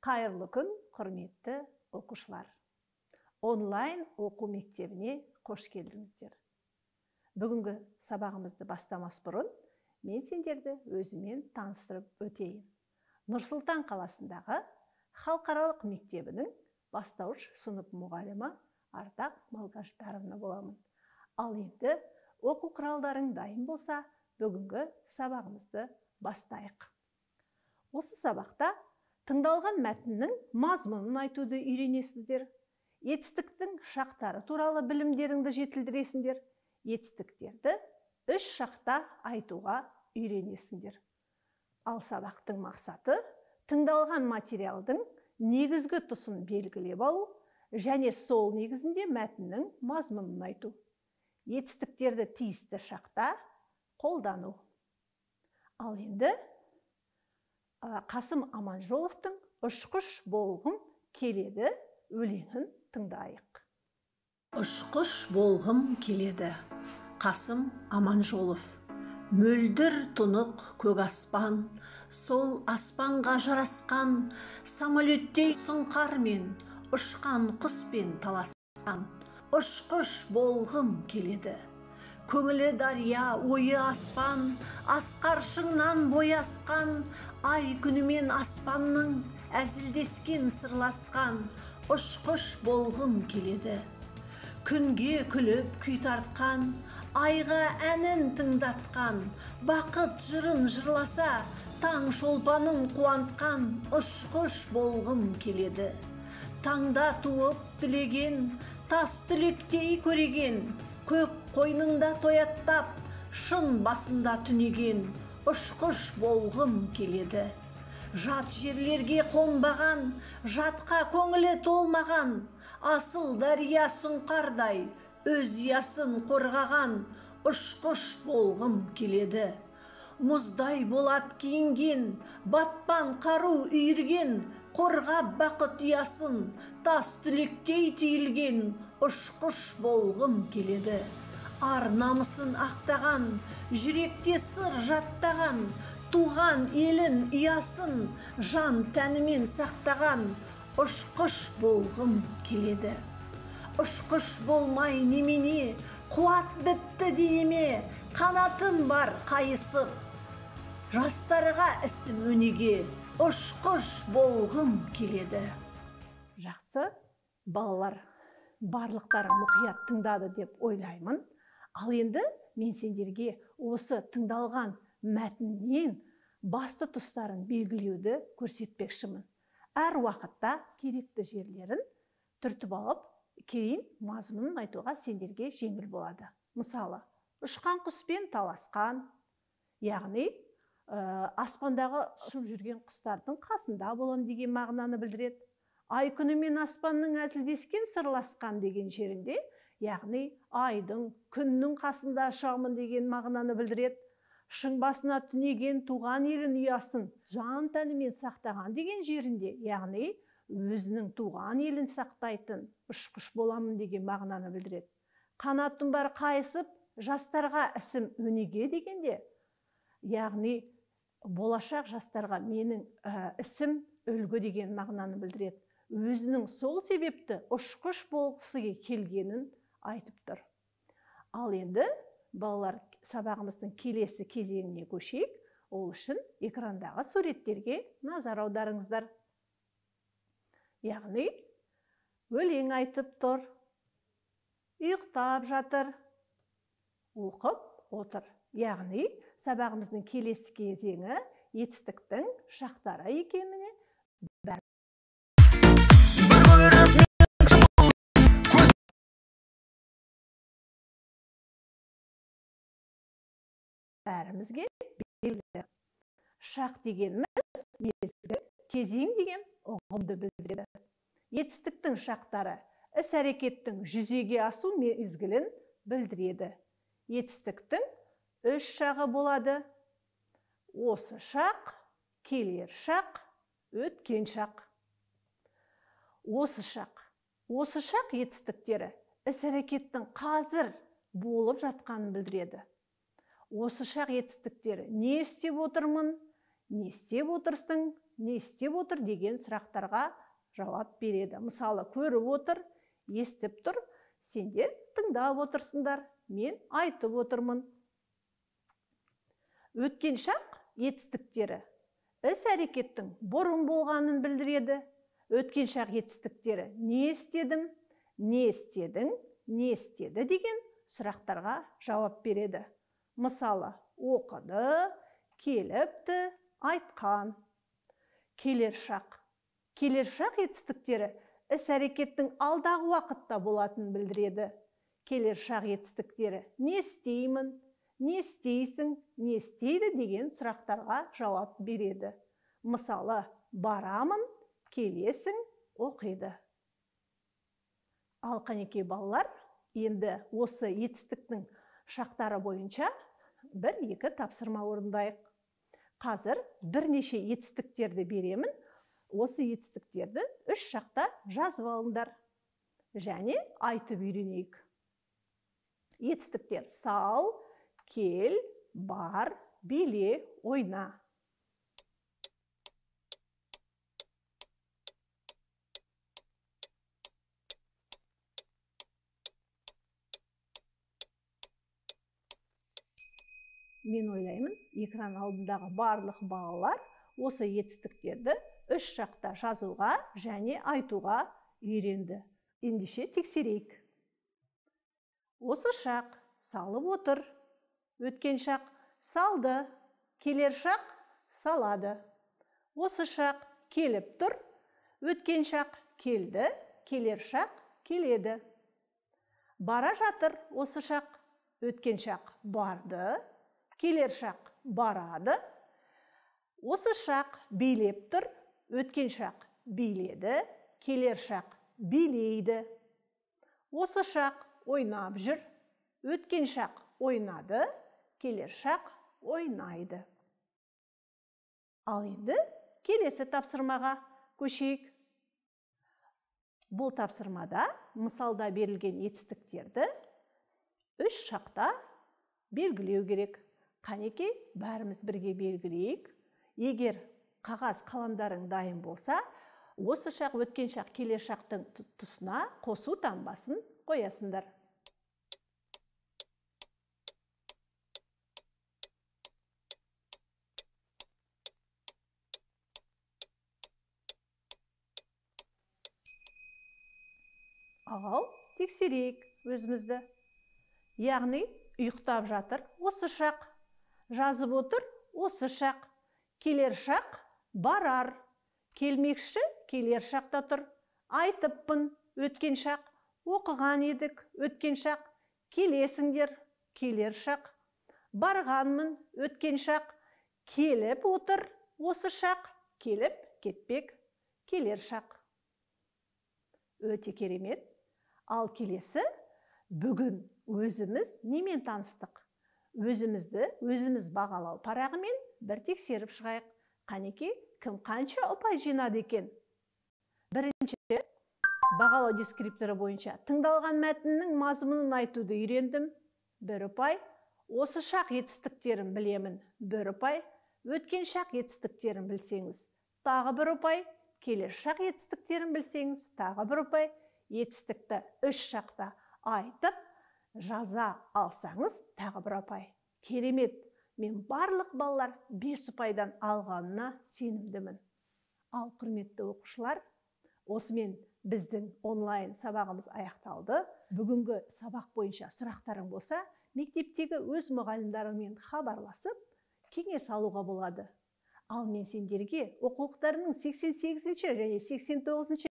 Қайырлы күн, құрметті оқушылар. Онлайн оқу мектебіне қош келдіңіздер. Бүгінгі сабағымызды бастамас бұрын мен сендерді өзімен таныстырып өтейін. Нұр-Сұлтан қаласындағы халықаралық мектебінің бастауыш сынып мұғалімі Ардақ Малғаждаровна боламын. Ал енді оқу құралдарың дайын болса, бүгінгі сабағымызды бастайық. Осы сабақта тыңдалған мәтіннің мазмұнын айтуды үйренесіздер. Етістіктің шақтары туралы білімдеріңді жетілдіресіңдер. Етістіктерді 3 шақта айтуға үйренесіңдер. Ал сабақтың мақсаты тыңдалған материалдың негізгі тұсын белгілеп алу және сол негізінде мәтіннің мазмұнын айту. Етістіктерді тиісті шақта қолдану. Ал енді Қасым Аманжоловтың «Ұшқыш болғым келеді» өлеңін тыңдайық. Ұшқыш болғым келеді. Қасым Аманжолов. Мөлдір тұнық көк аспан, сол аспанға жарасқан, самолеттей сұңқармен, ұшқан құспен таласқан. Ұшқыш болғым келеді. Көңілі дария, ойы аспан, асқар шыңнан бой асқан, ай күнімен аспанның әзілдескен сырласқан. Ұшқыш болғым келеді. Күнге күліп күй тартқан, айға әнін тыңдатқан, бақыт жырын жырласа, таң шолпанын қуантқан. Ұшқыш болғым келеді. Таңда туып түлеген, тас түлектей көреген, көк қойныңда тояттап, шын басында түнеген. Ұшқыш болғым келеді. Жат жерлерге қонбаған, жатқа көңілі толмаған, асыл дария сұңқардай, өз ұясын қорғаған. Ұшқыш болғым келеді. Мұздай болат киінген, батпан қару үйірген, қорғап бақыт ұясын, тас түлектей түйілген. Ұшқыш болғым келеді. Ар намысын ақтаған, жүректе сыр жаттаған, туған елін ұясын, жан тәнімен сақтаған. Ұшқыш болғым келеді. Ұшқыш болмай немене, қуат бітті денеме, қанатым бар қайысып, жастарға ісім өнеге. Ұшқыш болғым келеді. Жақсы, балалар, барлықтары мұқият тыңдады деп ойлаймын. Ал енді мен сендерге осы тыңдалған мәтіннен басты тұстарын белгілеуді көрсетпекшімін. Әр уақытта керекті жерлерін түртіп алып, кейін мазмұнын айтуға сендерге жеңіл болады. Мысалы, ұшқан құспен таласқан, яғни аспандағы ұшып жүрген құстардың қасында болам деген мағынаны білдіреді. Ай күнімен аспанның әзілдескен сырласқан деген жерінде, яғни айдың, күннің қасында ұшамын деген мағынаны білдіреді. Шың басына түнеген туған елін ұясын, жан тәнімен сақтаған деген жерінде, яғни өзінің туған елін сақтайтын ұшқыш боламын деген мағынаны білдіреді. Қанатым бар қайысып, жастарға ісім өнеге дегенде, яғни болашақ жастарға менің ісім үлгі деген мағынаны білдіреді. Өзінің сол себепті ұшқыш болғысы келгенін айтып тұр. Ал енді балалар, сабағымыздың келесі кезеңіне көшейік. Ол үшін экрандағы суреттерге назар аударыңыздар. Яғни өлең айтып тұр, ұйықтап жатыр, оқып отыр. Яғни сабағымыздың келесі кезеңі етістіктің шақтары екеніне бәрімізге белгілі. Шақ дегеніміз мезгіл, кезең деген ұғымды білдіреді. Етістіктің шақтары іс-әрекеттің жүзеге асу мезгілін білдіреді. Етістіктің 3 шағы болады. Осы шақ, келер шақ, өткен шақ. Осы шақ етістіктері іс-әрекеттің қазір болып жатқанын білдіреді. Осы шақ етістіктері не істеп отырмын, не істеп отырсың, не істеп отыр деген сұрақтарға жауап береді. Мысалы, көріп отыр, естіп тұр, сендер тыңдап отырсыңдар, мен айтып отырмын. Өткен шақ етістіктері іс-әрекеттің бұрын болғанын білдіреді. Өткен шақ етістіктері не істедім, не істедің, не істеді деген сұрақтарға жауап береді. Мысалы, оқыды, келіпті, айтқан. Келер шақ. Келер шақ етістіктері іс-әрекеттің алдағы уақытта болатынын білдіреді. Келер шақ етістіктері не істеймін, не істейсің, не істейді деген сұрақтарға жауап береді. Мысалы, барамын, келесің, оқиды. Ал қанекей балалар, енді осы етістіктің шақтары бойынша бір-екі тапсырма орындайық. Қазір бірнеше етістіктерді беремін. Осы етістіктерді 3 шақта жазып алыңдар. Және айтып үйренейік. Етістіктер: сал, кел, бар, биле, ойна. Мен ойлаймын, экран алдындағы барлық балалар осы етістіктерді 3 шақта жазуға және айтуға үйренді. Ендеше тексерейік. Осы шақ салып отыр. Өткен шақ салды. Келер шақ салады. Осы шақ келіп тұр. Өткен шақ келді. Келер шақ келеді. Бара жатыр осы шақ. Өткен шақ барды. Келер шақ барады. Осы шақ билеп тұр. Өткен шақ биледі. Келер шақ билейді. Осы шақ ойнап жүр. Өткен шақ ойнады. Келер шақ ойнайды. Ал енді келесі тапсырмаға көшейік. Бұл тапсырмада мысалда берілген етістіктерді 3 шақта белгілеу керек. Қанекей, бәріміз бірге белгілейік. Егер қағаз қаламдарың дайын болса, осы шақ, өткен шақ, келер шақтың тұсына қосу таңбасын қоясыңдар. Ал тексерейік өзімізді. Яғни ұйықтап жатыр осы шақ. Жазып отыр осы шақ. Келер шақ барар. Келмекші келер шақта тұр. Айтыппын өткен шақ. Оқыған едік өткен шақ. Келесіңдер келер шақ. Барғанмын өткен шақ. Келіп отыр осы шақ. Келіп кетпек келер шақ. Өте керемет. Ал келесі, бүгін өзіміз немен таныстық? Өзімізді өзіміз бағалау парағымен бір тексеріп шығайық. Қанекей, кім қанша ұпай жинады екен? Бірінші, бағалау дескрипторы бойынша тыңдалған мәтіннің мазмұнын айтуды үйрендім. 1 ұпай. Осы шақ етістіктерін білемін. 1 ұпай. Өткен шақ етістіктерін білсеңіз, тағы 1 ұпай. Келер шақ етістіктерін білсеңіз, тағы 1 ұпай. Етістікті 3 шақта айтып, жаза алсаңыз, тағы 1 ұпай. Керемет! Мен барлық балалар 5 ұпайдан алғанына сенімдімін. Ал құрметті оқушылар, осымен біздің онлайн сабағымыз аяқталды. Бүгінгі сабақ бойынша сұрақтарың болса, мектептегі өз мұғалімдеріңмен хабарласып, кеңес алуға болады. Ал мен сендерге оқулықтарының 88-ші және 89-ші